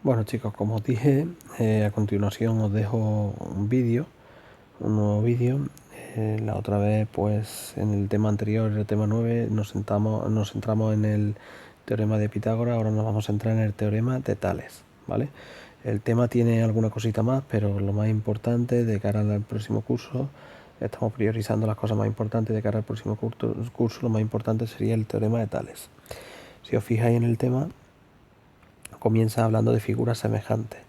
Bueno chicos, como os dije, a continuación os dejo un nuevo vídeo. La otra vez, pues en el tema anterior, el tema 9, nos centramos en el teorema de Pitágoras. Ahora nos vamos a centrar en el teorema de Tales, ¿vale? El tema tiene alguna cosita más, pero lo más importante de cara al próximo curso, estamos priorizando las cosas más importantes de cara al próximo curso. Lo más importante sería el teorema de Tales. Si os fijáis en el tema, comienza hablando de figuras semejantes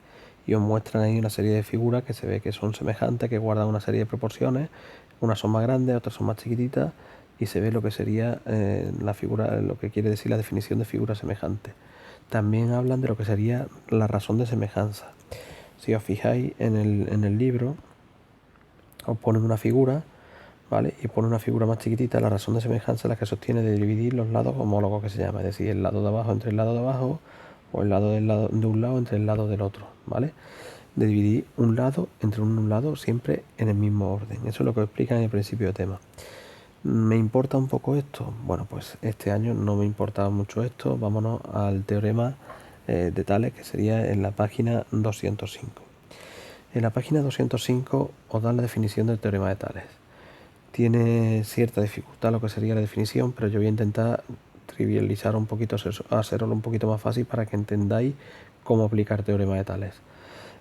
y os muestran ahí una serie de figuras que se ve que son semejantes, que guardan una serie de proporciones. Unas son más grandes, otras son más chiquititas, y se ve lo que sería la figura, lo que quiere decir la definición de figura semejante. También hablan de lo que sería la razón de semejanza. Si os fijáis en el libro, os ponen una figura, ¿vale? Y pone una figura más chiquitita, la razón de semejanza, la que sostiene de dividir los lados homólogos, que se llama, es decir, el lado de abajo entre el lado de abajo, o el lado de un lado entre el lado del otro, ¿vale? De dividir un lado entre un lado siempre en el mismo orden. Eso es lo que explica en el principio de tema. ¿Me importa un poco esto? Bueno, pues este año no me importaba mucho esto. Vámonos al teorema de Tales, que sería en la página 205. En la página 205 os dan la definición del teorema de Tales. Tiene cierta dificultad lo que sería la definición, pero yo voy a intentar trivializar un poquito, hacerlo un poquito más fácil para que entendáis cómo aplicar teorema de Tales.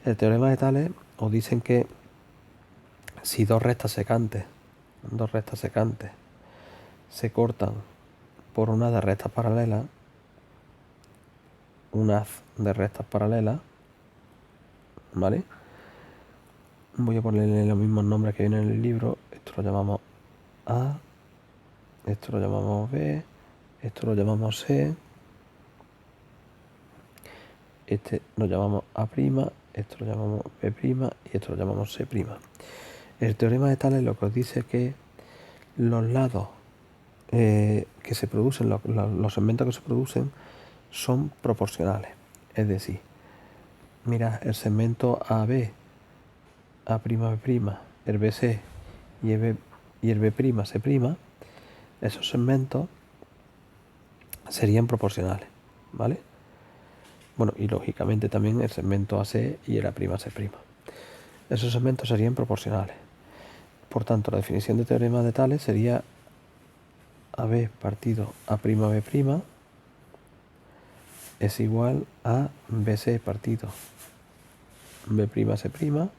El teorema de Tales os dicen que si dos rectas secantes se cortan por una de rectas paralelas, un haz de rectas paralelas, ¿vale? Voy a ponerle los mismos nombres que vienen en el libro. Esto lo llamamos A, esto lo llamamos B, esto lo llamamos C, este lo llamamos A', esto lo llamamos B' y esto lo llamamos C'. El teorema de Tales lo que os dice es que los lados que se producen, los segmentos que se producen son proporcionales. Es decir, mira, el segmento AB, A'B', el BC y el B'C', esos segmentos serían proporcionales, ¿vale? Bueno, y lógicamente también el segmento AC y el A'C'. Esos segmentos serían proporcionales. Por tanto, la definición de teorema de Tales sería AB partido A'B' es igual a BC partido B'C',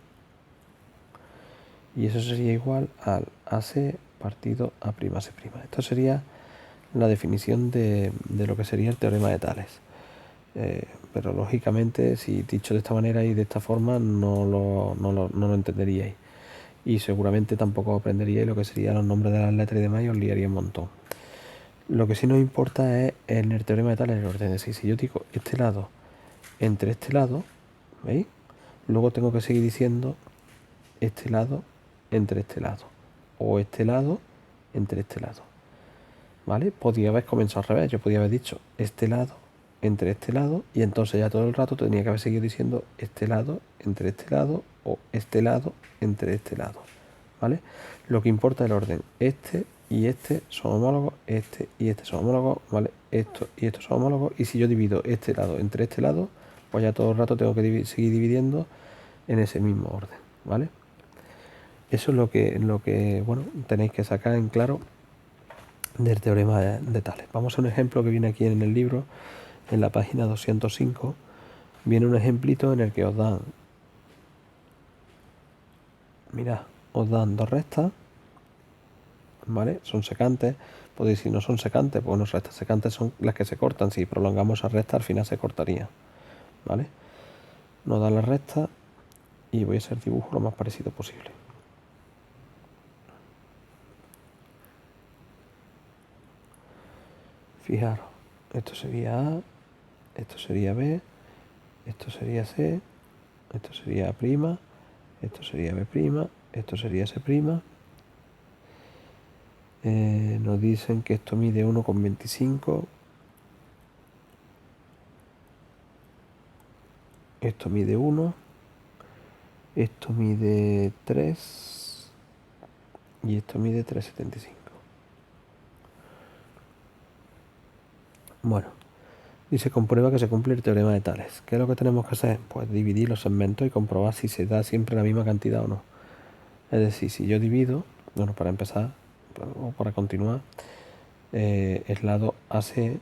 y eso sería igual al AC partido A'C'. Esto sería la definición de lo que sería el teorema de Tales. Pero lógicamente, si dicho de esta manera y de esta forma, no lo entenderíais. Y seguramente tampoco aprenderíais lo que serían los nombres de las letras y demás, y os liaría un montón. Lo que sí nos importa es en el teorema de Tales el orden. Es decir, si yo digo este lado entre este lado, ¿veis? Luego tengo que seguir diciendo este lado entre este lado, o este lado entre este lado, ¿vale? Podía haber comenzado al revés. Yo podía haber dicho este lado entre este lado, y entonces ya todo el rato tenía que haber seguido diciendo este lado entre este lado, o este lado entre este lado, ¿vale? Lo que importa es el orden. Este y este son homólogos, este y este son homólogos, ¿vale? Esto y estos son homólogos, y si yo divido este lado entre este lado, pues ya todo el rato tengo que seguir dividiendo en ese mismo orden, ¿vale? Eso es lo que bueno, tenéis que sacar en claro del teorema de Tales. Vamos a un ejemplo que viene aquí en el libro, en la página 205. Viene un ejemplito en el que os dan, mirad, os dan dos rectas, ¿vale? Son secantes. Podéis decir no son secantes, pues no, rectas secantes son las que se cortan. Si prolongamos esa recta, al final se cortaría, ¿vale? Nos da la recta y voy a hacer dibujo lo más parecido posible. Fijaros, esto sería A, esto sería B, esto sería C, esto sería A', esto sería B', esto sería C'. Nos dicen que esto mide 1,25, esto mide 1, esto mide 3 y esto mide 3,75. Bueno, y se comprueba que se cumple el teorema de Tales. ¿Qué es lo que tenemos que hacer? Pues dividir los segmentos y comprobar si se da siempre la misma cantidad o no. Es decir, si yo divido, bueno, para empezar o para continuar, el lado AC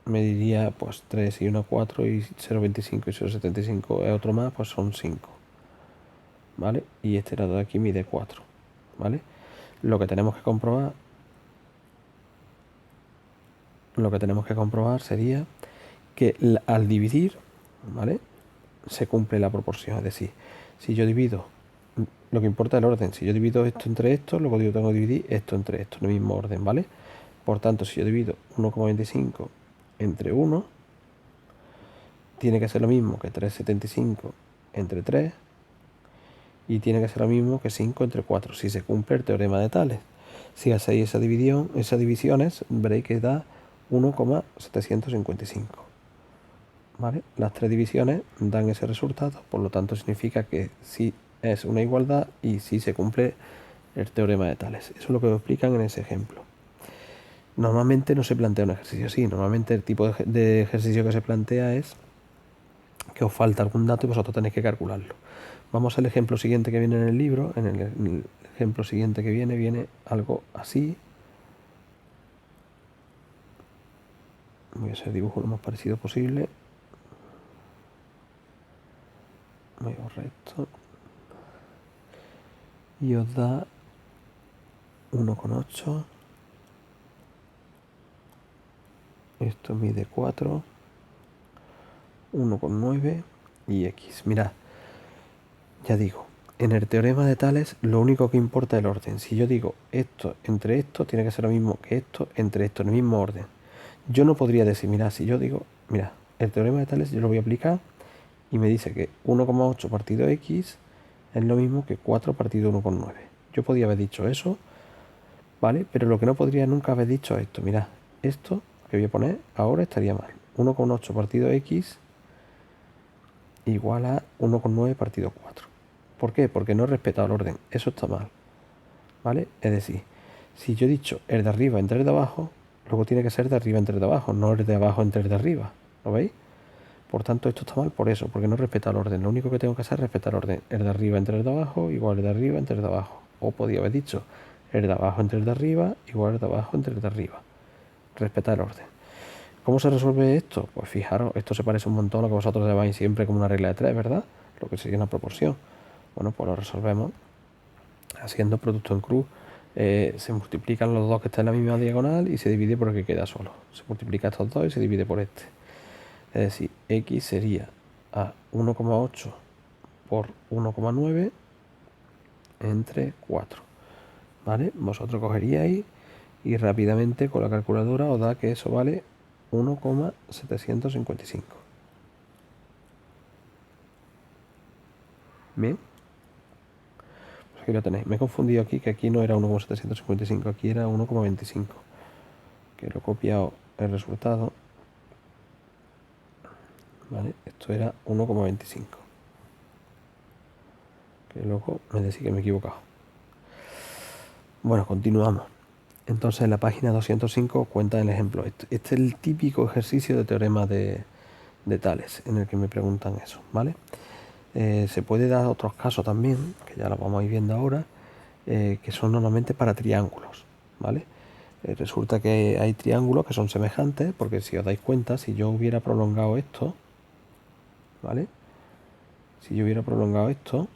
me diría pues 3 y 1 4 y 0,25 y 0,75 es otro más, pues son 5. ¿Vale? Y este lado de aquí mide 4. ¿Vale? Lo que tenemos que comprobar sería que al dividir, ¿vale? Se cumple la proporción. Es decir, si yo divido, lo que importa es el orden. Si yo divido esto entre esto, luego yo tengo que dividir esto entre esto, en el mismo orden, ¿vale? Por tanto, si yo divido 1,25 entre 1, tiene que ser lo mismo que 3,75 entre 3 y tiene que ser lo mismo que 5 entre 4, si se cumple el teorema de Tales. Si hacéis esa división, esas divisiones, veréis que da 1,755. ¿Vale? Las tres divisiones dan ese resultado, por lo tanto significa que sí es una igualdad y sí se cumple el teorema de Tales. Eso es lo que os explican en ese ejemplo. Normalmente no se plantea un ejercicio así, normalmente el tipo de ejercicio que se plantea es que os falta algún dato y vosotros tenéis que calcularlo. Vamos al ejemplo siguiente que viene en el libro. En el ejemplo siguiente que viene algo así. Voy a hacer dibujo lo más parecido posible. Voy a borrar esto. Y os da 1,8. Esto mide 4. 1,9 y X. Mirad, ya digo, en el teorema de Tales lo único que importa es el orden. Si yo digo esto entre esto, tiene que ser lo mismo que esto entre esto, en el mismo orden. Yo no podría decir, mira, si yo digo, mira, el teorema de Tales yo lo voy a aplicar y me dice que 1,8 partido X es lo mismo que 4 partido 1,9. Yo podría haber dicho eso, ¿vale? Pero lo que no podría nunca haber dicho es esto. Mira, esto que voy a poner ahora estaría mal. 1,8 partido X igual a 1,9 partido 4. ¿Por qué? Porque no he respetado el orden. Eso está mal. ¿Vale? Es decir, si yo he dicho el de arriba entre el de abajo, luego tiene que ser de arriba entre el de abajo, no el de abajo entre el de arriba. ¿Lo veis? Por tanto, esto está mal por eso, porque no respeta el orden. Lo único que tengo que hacer es respetar el orden. El de arriba entre el de abajo, igual el de arriba entre el de abajo. O podía haber dicho el de abajo entre el de arriba, igual el de abajo entre el de arriba. Respetar el orden. ¿Cómo se resuelve esto? Pues fijaros, esto se parece un montón a lo que vosotros lleváis siempre como una regla de 3, ¿verdad? Lo que sería una proporción. Bueno, pues lo resolvemos haciendo producto en cruz. Se multiplican los dos que están en la misma diagonal y se divide por el que queda solo. Se multiplica estos dos y se divide por este. Es decir, X sería a 1,8 por 1,9 entre 4. ¿Vale? Vosotros cogeríais y rápidamente con la calculadora os da que eso vale 1,755. Bien. Pues aquí lo tenéis. Me he confundido aquí, que aquí no era 1,755, aquí era 1,25. Que lo he copiado el resultado. ¿Vale? Esto era 1,25. Que luego me decía que me he equivocado. Bueno, continuamos. Entonces en la página 205 cuenta el ejemplo. Este es el típico ejercicio de teorema de Tales, en el que me preguntan eso, ¿vale? Se puede dar otros casos también, que ya lo vamos a ir viendo ahora, que son normalmente para triángulos, ¿vale? Resulta que hay triángulos que son semejantes, porque si os dais cuenta, si yo hubiera prolongado esto, ¿vale? Si yo hubiera prolongado esto,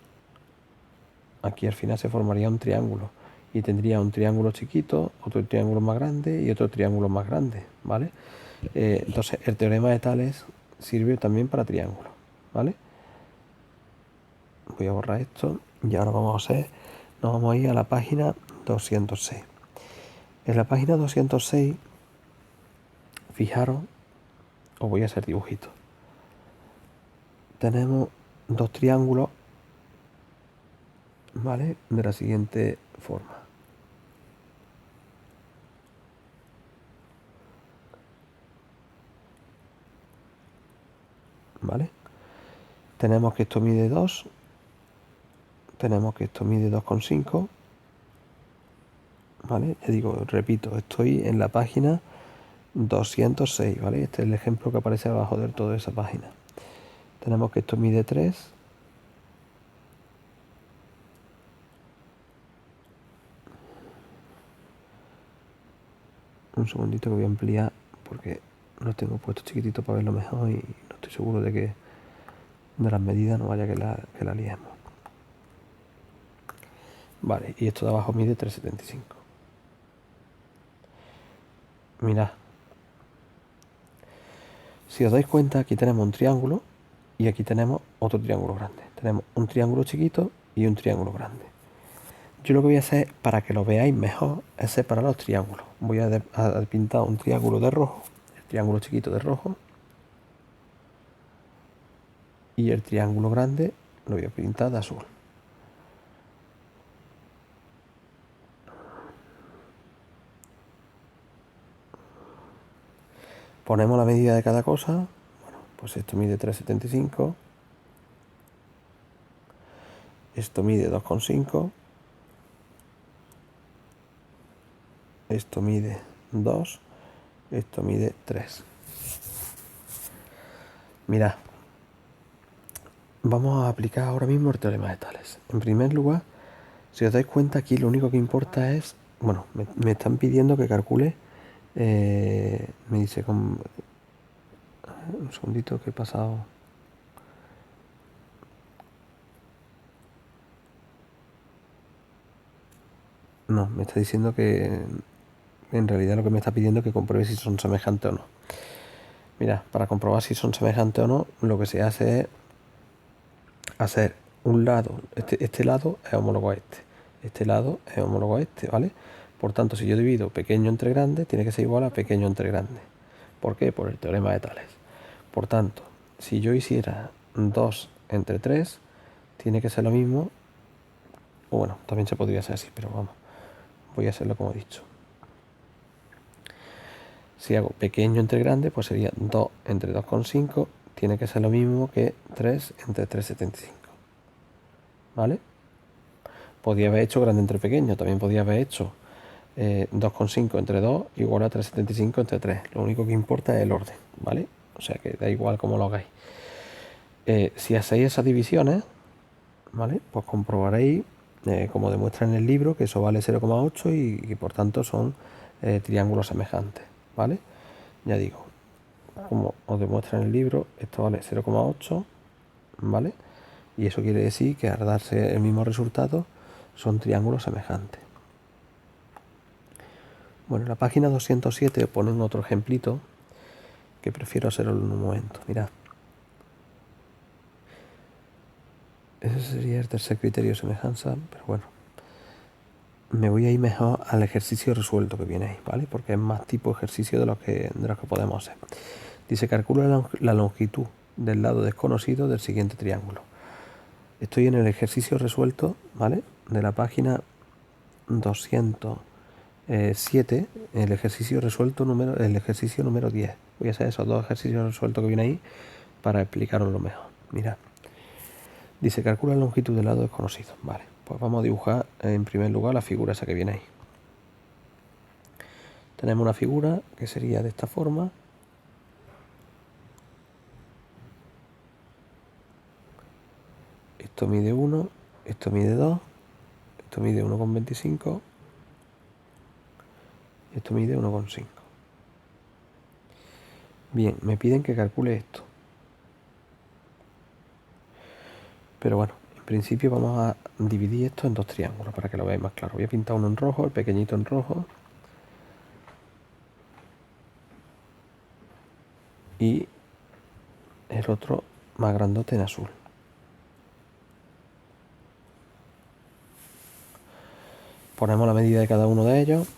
aquí al final se formaría un triángulo. Y tendría un triángulo chiquito, otro triángulo más grande y otro triángulo más grande, ¿vale? Entonces el teorema de Tales sirve también para triángulos, ¿vale? Voy a borrar esto y ahora nos vamos a ir a la página 206. En la página 206, fijaros, os voy a hacer dibujitos. Tenemos dos triángulos, ¿vale? De la siguiente forma. ¿Vale? Tenemos que esto mide 2, tenemos que esto mide 2,5, ¿vale? Ya digo, repito, estoy en la página 206, ¿vale? Este es el ejemplo que aparece abajo del todo de esa página. Tenemos que esto mide 3. Un segundito que voy a ampliar porque lo tengo puesto chiquitito para verlo mejor y no estoy seguro de las medidas no vaya que la liemos. Vale, y esto de abajo mide 3,75. Mirad. Si os dais cuenta, aquí tenemos un triángulo y aquí tenemos otro triángulo grande. Tenemos un triángulo chiquito y un triángulo grande. Yo lo que voy a hacer, para que lo veáis mejor, es separar los triángulos. Voy a pintar un triángulo de rojo, el triángulo chiquito de rojo, y el triángulo grande lo voy a pintar de azul. Ponemos la medida de cada cosa. Bueno, pues esto mide 3,75. Esto mide 2,5. Esto mide 2. Esto mide 3. Mirad. Vamos a aplicar ahora mismo el teorema de Tales. En primer lugar, si os dais cuenta, aquí lo único que importa es... Bueno, me están pidiendo que calcule... me dice con... Un segundito que he pasado... No, me está diciendo que... En realidad lo que me está pidiendo es que compruebe si son semejantes o no. Mira, para comprobar si son semejantes o no, lo que se hace es hacer un lado, este lado es homólogo a este lado es homólogo a este, ¿vale? Por tanto, si yo divido pequeño entre grande, tiene que ser igual a pequeño entre grande. ¿Por qué? Por el teorema de Tales. Por tanto, si yo hiciera 2 entre 3, tiene que ser lo mismo, o bueno, también se podría hacer así, pero vamos, voy a hacerlo como he dicho. Si hago pequeño entre grande, pues sería 2 entre 2,5, tiene que ser lo mismo que 3 entre 3,75. ¿Vale? Podía haber hecho grande entre pequeño, también podía haber hecho 2,5 entre 2 igual a 3,75 entre 3. Lo único que importa es el orden, ¿vale? O sea que da igual cómo lo hagáis. Si hacéis esas divisiones, ¿vale? Pues comprobaréis, como demuestra en el libro, que eso vale 0,8 y por tanto son triángulos semejantes, ¿vale? Ya digo, como os demuestra en el libro, esto vale 0,8, ¿vale? Y eso quiere decir que al darse el mismo resultado son triángulos semejantes. Bueno, en la página 207 ponen otro ejemplito que prefiero hacerlo en un momento. Mirad. Ese sería el tercer criterio de semejanza, pero bueno. Me voy a ir mejor al ejercicio resuelto que viene ahí, ¿vale? Porque es más tipo ejercicio de los que podemos hacer. Dice, calcula la longitud del lado desconocido del siguiente triángulo. Estoy en el ejercicio resuelto, ¿vale? De la página 207, el ejercicio número 10. Voy a hacer esos dos ejercicios resueltos que viene ahí para explicaroslo mejor. Mirad. Dice, calcula la longitud del lado desconocido. Vale, pues vamos a dibujar en primer lugar la figura esa que viene ahí. Tenemos una figura que sería de esta forma. Esto mide 1, esto mide 2, esto mide 1,25, esto mide 1,5. Bien, me piden que calcule esto. Pero bueno, en principio vamos a dividir esto en dos triángulos para que lo veáis más claro. Voy a pintar uno en rojo, el pequeñito en rojo. Y el otro más grandote en azul. Ponemos la medida de cada uno de ellos.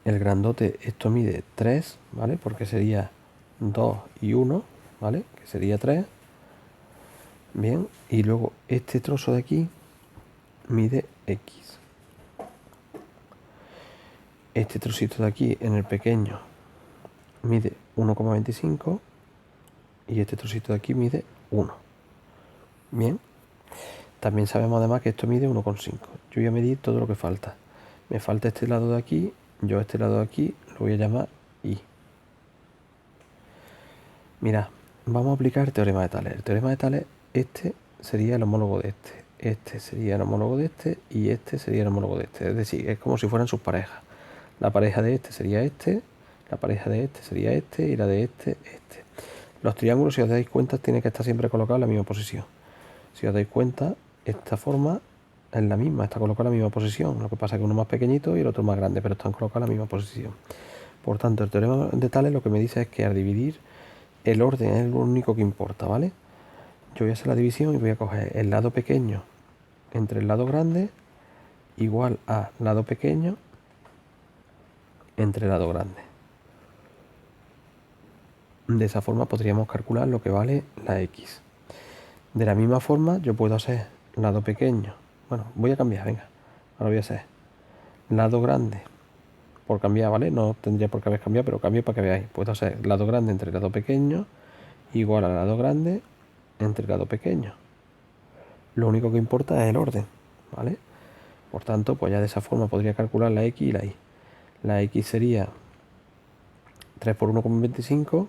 El grandote, esto mide 3, ¿vale? Porque sería 2 y 1, ¿vale? Que sería 3. Bien, y luego este trozo de aquí mide X. Este trocito de aquí en el pequeño mide 1,25 y este trocito de aquí mide 1. Bien, también sabemos además que esto mide 1,5. Yo voy a medir todo lo que falta. Me falta este lado de aquí, yo este lado de aquí lo voy a llamar Y. Mirad, vamos a aplicar el teorema de Tales. El teorema de Tales, este sería el homólogo de este sería el homólogo de este y este sería el homólogo de este. Es decir, es como si fueran sus parejas. La pareja de este sería este, la pareja de este sería este y la de este. Los triángulos, si os dais cuenta, tienen que estar siempre colocados en la misma posición. Si os dais cuenta, esta forma es la misma, está colocada en la misma posición. Lo que pasa es que uno más pequeñito y el otro más grande, pero están colocados en la misma posición. Por tanto, el teorema de Tales lo que me dice es que al dividir, el orden es lo único que importa, ¿vale? Yo voy a hacer la división y voy a coger el lado pequeño entre el lado grande igual a lado pequeño entre el lado grande. De esa forma podríamos calcular lo que vale la x. De la misma forma yo puedo hacer lado pequeño. Bueno, voy a cambiar, venga. Ahora voy a hacer lado grande por cambiar, ¿vale? No tendría por qué haber cambiado, pero cambio para que veáis. Puedo hacer lado grande entre lado pequeño igual a lado grande entre lado pequeño. Lo único que importa es el orden, ¿vale? Por tanto, pues ya de esa forma podría calcular la x y la y. La x sería 3 por 1,25,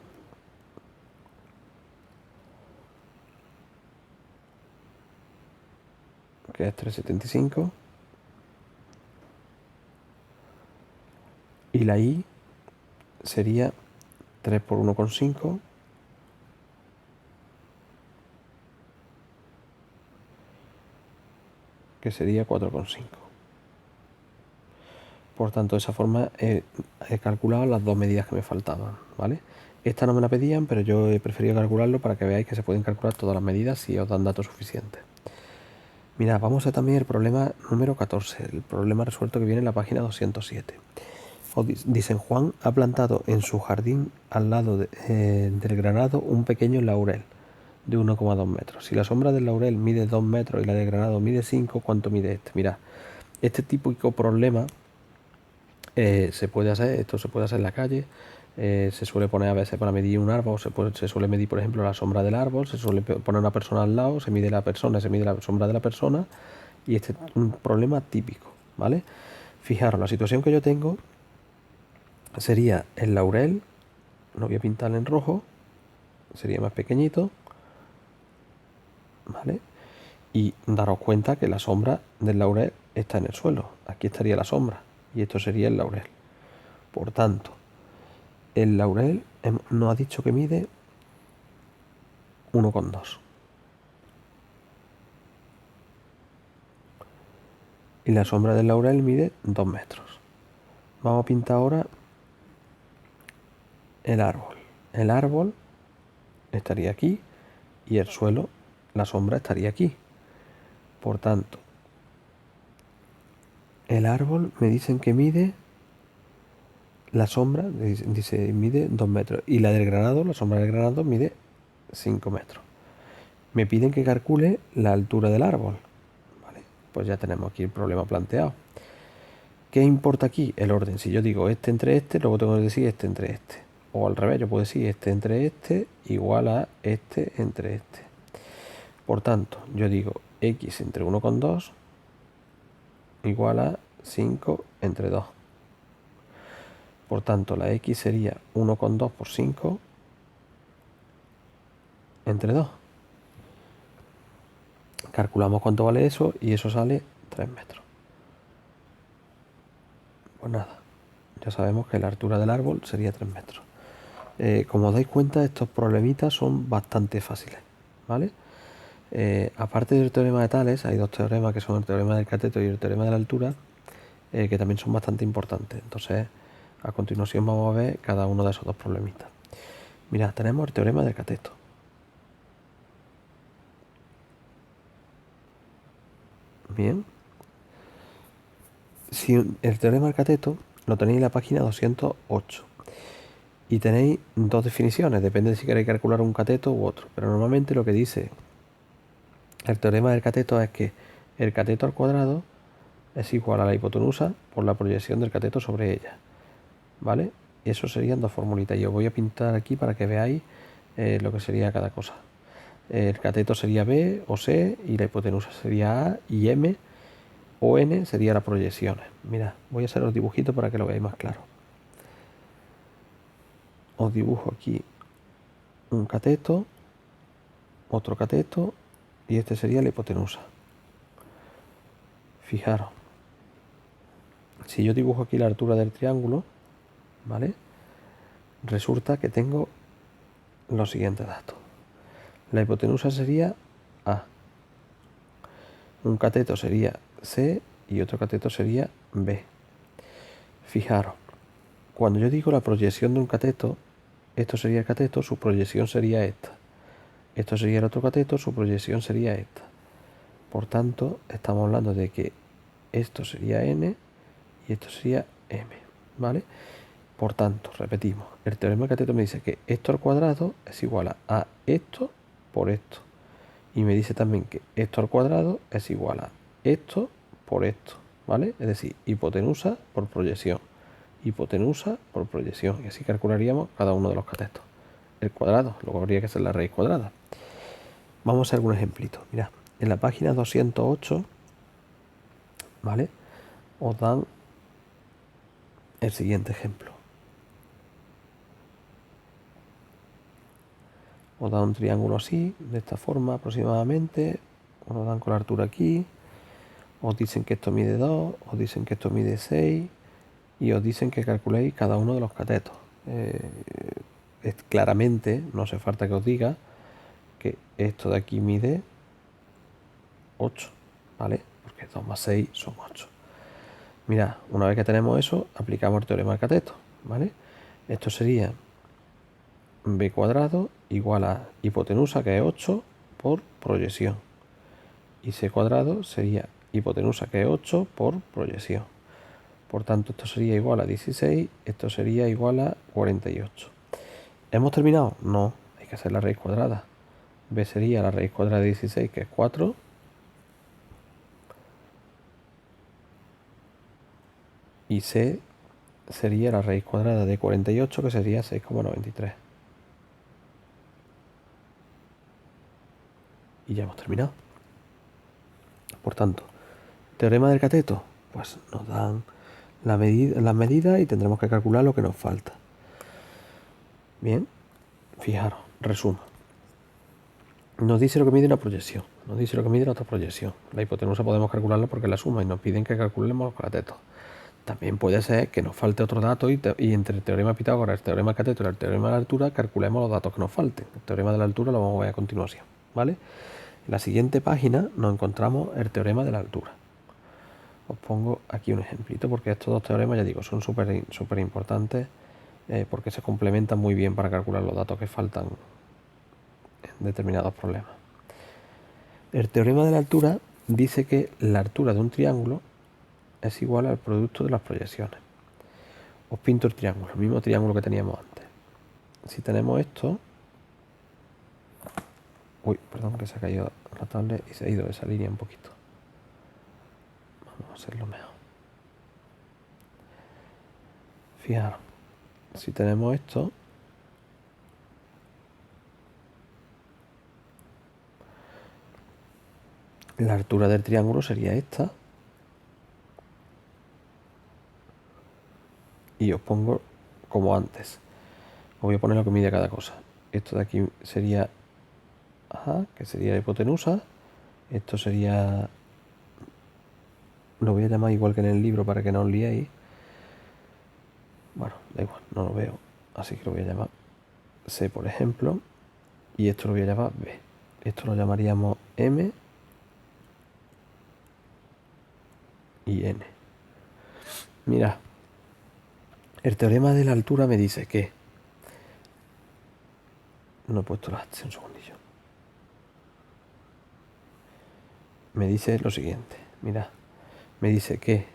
que es 3,75. Y la y sería 3 por 1,5, que sería 4,5. Por tanto, de esa forma he calculado las dos medidas que me faltaban, ¿vale? Esta no me la pedían, pero yo he preferido calcularlo para que veáis que se pueden calcular todas las medidas si os dan datos suficientes. Mirad, vamos a hacer también el problema número 14, el problema resuelto que viene en la página 207. Dicen, Juan ha plantado en su jardín al lado del granado un pequeño laurel de 1,2 metros. Si la sombra del laurel mide 2 metros y la del granado mide 5, ¿cuánto mide este? Mirad, este típico problema se puede hacer, esto se puede hacer en la calle, se suele poner a veces para medir un árbol, se suele medir, por ejemplo, la sombra del árbol, se suele poner una persona al lado, se mide la persona, se mide la sombra de la persona, y este es un problema típico, ¿vale? Fijaros, la situación que yo tengo sería el laurel, lo voy a pintar en rojo, sería más pequeñito, ¿vale? Y daros cuenta que la sombra del laurel está en el suelo, aquí estaría la sombra, y esto sería el laurel. Por tanto, el laurel nos ha dicho que mide 1,2. Y la sombra del laurel mide 2 metros. Vamos a pintar ahora el árbol. El árbol estaría aquí y el suelo, la sombra estaría aquí. Por tanto, el árbol me dicen que mide, la sombra, dice mide 2 metros. Y la del granado, la sombra del granado mide 5 metros. Me piden que calcule la altura del árbol. Vale, pues ya tenemos aquí el problema planteado. ¿Qué importa aquí? El orden. Si yo digo este entre este, luego tengo que decir este entre este. O al revés, yo puedo decir este entre este igual a este entre este. Por tanto, yo digo x entre 1,2 igual a 5 entre 2. Por tanto, la x sería 1,2 por 5 entre 2. Calculamos cuánto vale eso y eso sale 3 metros. Pues nada, ya sabemos que la altura del árbol sería 3 metros. Como os dais cuenta, estos problemitas son bastante fáciles, ¿vale? Aparte del teorema de Tales, hay dos teoremas que son el teorema del cateto y el teorema de la altura, que también son bastante importantes. Entonces, a continuación vamos a ver cada uno de esos dos problemitas. Mirad, tenemos el teorema del cateto. Bien. Si el teorema del cateto lo tenéis en la página 208 y tenéis dos definiciones, depende de si queréis calcular un cateto u otro, pero normalmente lo que dice el teorema del cateto es que el cateto al cuadrado es igual a la hipotenusa por la proyección del cateto sobre ella, ¿vale? Y eso serían dos formulitas. Yo voy a pintar aquí para que veáis lo que sería cada cosa. El cateto sería B o C y la hipotenusa sería A y M o N sería las proyecciones. Mirad, voy a hacer los dibujitos para que lo veáis más claro. Os dibujo aquí un cateto, otro cateto y este sería la hipotenusa. Fijaros, si yo dibujo aquí la altura del triángulo, ¿vale? Resulta que tengo los siguientes datos. La hipotenusa sería A, un cateto sería C y otro cateto sería B. Fijaros, cuando yo digo la proyección de un cateto, esto sería el cateto, su proyección sería esta. Esto sería el otro cateto, su proyección sería esta. Por tanto, estamos hablando de que esto sería N y esto sería M, ¿vale? Por tanto, repetimos, el teorema del cateto me dice que esto al cuadrado es igual a esto por esto. Y me dice también que esto al cuadrado es igual a esto por esto, ¿vale? Es decir, hipotenusa por proyección, hipotenusa por proyección. Y así calcularíamos cada uno de los catetos. El cuadrado, luego habría que hacer la raíz cuadrada. Vamos a hacer algún ejemplito. Mirad, en la página 208, ¿vale? Os dan el siguiente ejemplo. Os dan un triángulo así, de esta forma aproximadamente. Os lo dan con la altura aquí. Os dicen que esto mide 2, os dicen que esto mide 6 y os dicen que calculéis cada uno de los catetos. Claramente, no hace falta que os diga que esto de aquí mide 8, ¿vale? Porque 2 más 6 son 8. Mirad, una vez que tenemos eso, aplicamos el teorema del cateto, ¿vale? Esto sería b cuadrado igual a hipotenusa, que es 8, por proyección. Y c cuadrado sería hipotenusa, que es 8, por proyección. Por tanto, esto sería igual a 16, esto sería igual a 48. ¿Hemos terminado? No, hay que hacer la raíz cuadrada. B sería la raíz cuadrada de 16, que es 4. Y C sería la raíz cuadrada de 48, que sería 6,93. Y ya hemos terminado. Por tanto, teorema del cateto, pues nos dan las medidas y tendremos que calcular lo que nos falta. Bien, fijaros, resumo. Nos dice lo que mide una proyección, nos dice lo que mide la otra proyección. La hipotenusa podemos calcularla porque es la suma y nos piden que calculemos los catetos. También puede ser que nos falte otro dato y entre el teorema de Pitágoras, el teorema del cateto y el teorema de la altura calculemos los datos que nos falten. El teorema de la altura lo vamos a ver a continuación, ¿vale? En la siguiente página nos encontramos el teorema de la altura. Os pongo aquí un ejemplito porque estos dos teoremas, ya digo, son súper importantes porque se complementan muy bien para calcular los datos que faltan en determinados problemas. El teorema de la altura dice que la altura de un triángulo es igual al producto de las proyecciones. Os pinto el triángulo, el mismo triángulo que teníamos antes. Si tenemos esto... Uy, perdón, que se ha caído la tablet y se ha ido esa línea un poquito. Vamos a hacerlo mejor. Fijaros, si tenemos esto... La altura del triángulo sería esta. Y os pongo como antes. Os voy a poner lo que mide cada cosa. Esto de aquí sería A, que sería la hipotenusa. Esto sería... Lo voy a llamar igual que en el libro para que no os liéis. Bueno, da igual, no lo veo. Así que lo voy a llamar C, por ejemplo. Y esto lo voy a llamar B. Esto lo llamaríamos M y N. Mirad, el teorema de la altura me dice que... No he puesto la H, un segundillo. Me dice lo siguiente, mirad. Me dice que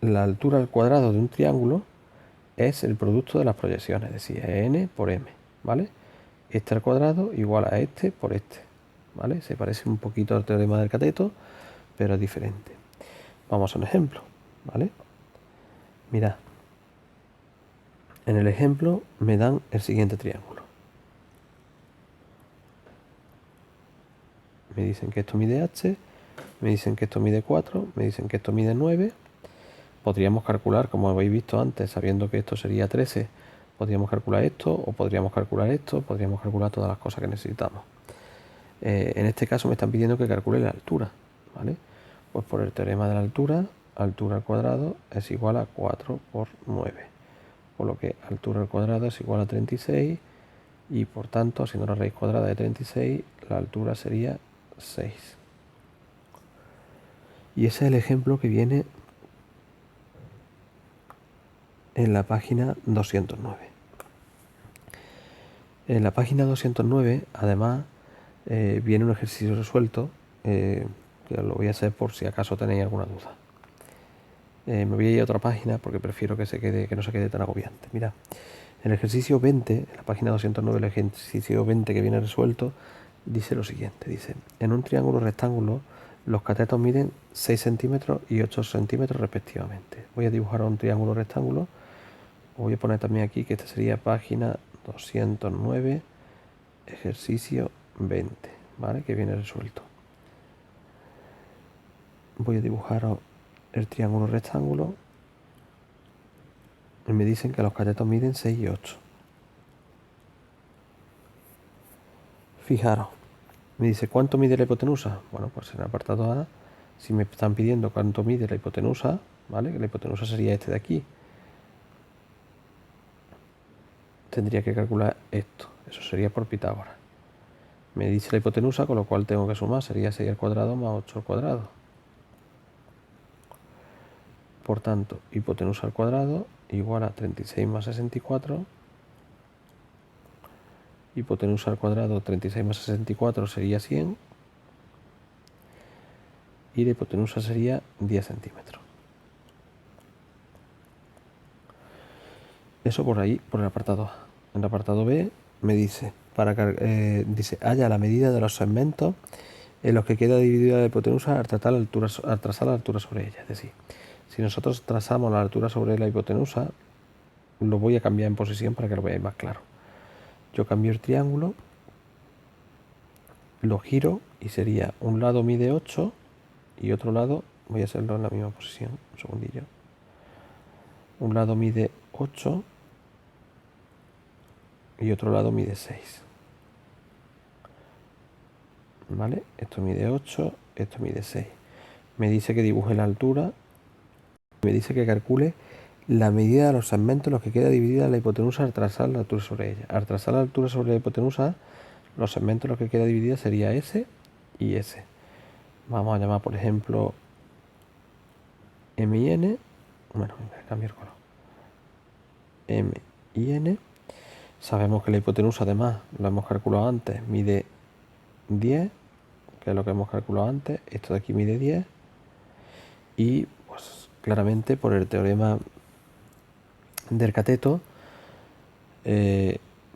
la altura al cuadrado de un triángulo es el producto de las proyecciones, es decir, es n por m, ¿vale? Este al cuadrado igual a este por este, ¿vale? Se parece un poquito al teorema del cateto, pero es diferente. Vamos a un ejemplo, ¿vale? Mirad. En el ejemplo me dan el siguiente triángulo. Me dicen que esto mide h, me dicen que esto mide 4, me dicen que esto mide 9. Podríamos calcular, como habéis visto antes, sabiendo que esto sería 13, Podríamos calcular esto, o podríamos calcular esto, podríamos calcular todas las cosas que necesitamos. En este caso me están pidiendo que calcule la altura, ¿vale? Pues por el teorema de la altura, altura al cuadrado es igual a 4 por 9. Por lo que altura al cuadrado es igual a 36 y por tanto, haciendo la raíz cuadrada de 36, la altura sería 6. Y ese es el ejemplo que viene en la página 209. En la página 209, además, viene un ejercicio resuelto, que lo voy a hacer por si acaso tenéis alguna duda. Me voy a ir a otra página porque prefiero que no se quede tan agobiante. Mira, el ejercicio 20, en la página 209, el ejercicio 20 que viene resuelto, dice lo siguiente. Dice, en un triángulo rectángulo, los catetos miden 6 centímetros y 8 centímetros respectivamente. Voy a dibujar un triángulo rectángulo. Voy a poner también aquí que esta sería página 209, ejercicio 20, ¿vale? Que viene resuelto. Voy a dibujar el triángulo rectángulo y me dicen que los catetos miden 6 y 8. Fijaros, me dice ¿cuánto mide la hipotenusa? Bueno, pues en el apartado A, si me están pidiendo cuánto mide la hipotenusa, ¿vale? Que la hipotenusa sería este de aquí. Tendría que calcular esto, eso sería por Pitágoras. Me dice la hipotenusa, con lo cual tengo que sumar, sería 6 al cuadrado más 8 al cuadrado. Por tanto, hipotenusa al cuadrado igual a 36 más 64. Hipotenusa al cuadrado 36 más 64 sería 100. Y la hipotenusa sería 10 centímetros. Eso por ahí, por el apartado A. En el apartado B me dice, dice, halla la medida de los segmentos en los que queda dividida la hipotenusa al trazar la altura sobre ella. Es decir, si nosotros trazamos la altura sobre la hipotenusa, lo voy a cambiar en posición para que lo veáis más claro. Yo cambio el triángulo, lo giro y sería un lado mide 8 y otro lado, voy a hacerlo en la misma posición, un segundillo. Un lado mide 8 y otro lado mide 6. ¿Vale? Esto mide 8, esto mide 6. Me dice que dibuje la altura, me dice que calcule la medida de los segmentos en los que queda dividida la hipotenusa al trazar la altura sobre ella. Al trazar la altura sobre la hipotenusa, los segmentos en los que queda dividida sería S y S. Vamos a llamar, por ejemplo, M y N. Bueno, cambio el color. M y N. Sabemos que la hipotenusa, además, lo hemos calculado antes, mide 10, que es lo que hemos calculado antes. Esto de aquí mide 10. Y, pues, claramente, por el teorema del cateto,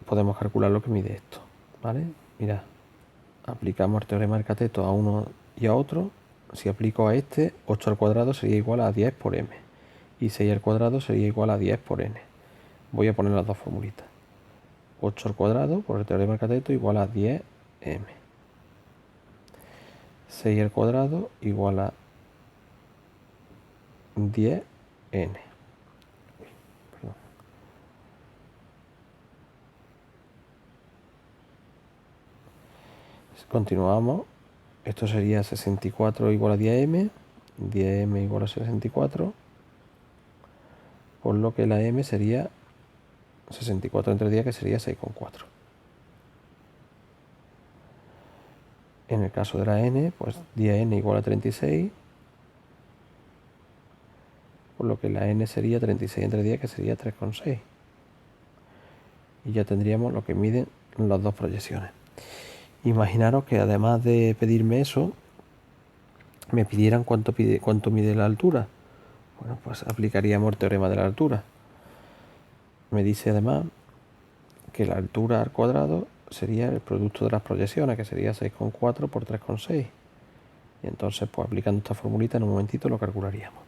podemos calcular lo que mide esto, ¿vale? Mirad, aplicamos el teorema del cateto a uno y a otro. Si aplico a este, 8 al cuadrado sería igual a 10 por m. Y 6 al cuadrado sería igual a 10 por n. Voy a poner las dos formulitas. 8 al cuadrado por el teorema del cateto igual a 10m. 6 al cuadrado igual a 10n. Continuamos. Esto sería 64 igual a 10m. 10m igual a 64. Por lo que la m sería 64 entre 10, que sería 6,4. En el caso de la n, pues 10n igual a 36. Por lo que la n sería 36 entre 10, que sería 3,6. Y ya tendríamos lo que miden las dos proyecciones. Imaginaros que además de pedirme eso, me pidieran cuánto mide la altura. Bueno, pues aplicaríamos el teorema de la altura. Me dice además que la altura al cuadrado sería el producto de las proyecciones, que sería 6,4 por 3,6. Y entonces, pues aplicando esta formulita, en un momentito lo calcularíamos.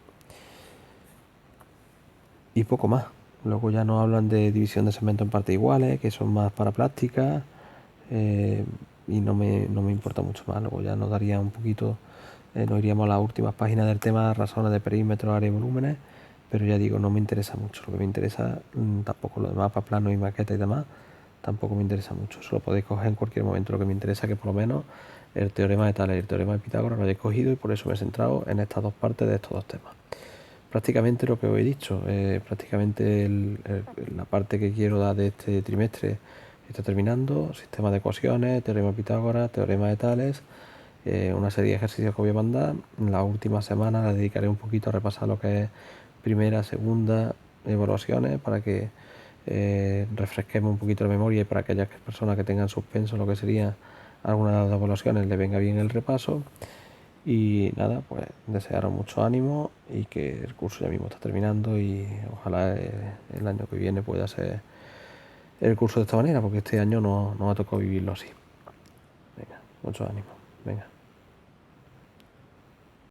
Y poco más. Luego ya nos hablan de división de segmentos en partes iguales, que son más para práctica, y no me importa mucho más. Luego ya nos daría un poquito, nos iríamos a las últimas páginas del tema, razones de perímetros, áreas y volúmenes, pero ya digo, no me interesa mucho. Lo que me interesa, tampoco lo demás, para plano y maqueta y demás, tampoco me interesa mucho. Eso lo podéis coger en cualquier momento. Lo que me interesa es que por lo menos el teorema de Tales y el teorema de Pitágoras lo hayáis cogido, y por eso me he centrado en estas dos partes de estos dos temas. Prácticamente lo que os he dicho, prácticamente la parte que quiero dar de este trimestre está terminando: sistema de ecuaciones, teorema de Pitágoras, teorema de Tales, una serie de ejercicios que voy a mandar. La última semana la dedicaré un poquito a repasar lo que es primera, segunda evaluaciones, para que refresquemos un poquito la memoria, y para aquellas personas que tengan suspenso lo que serían algunas de las evaluaciones le venga bien el repaso. Y nada, pues desearos mucho ánimo y que el curso ya mismo está terminando, y ojalá el año que viene pueda ser el curso de esta manera, porque este año no me ha tocado vivirlo así. Venga, mucho ánimo. Venga.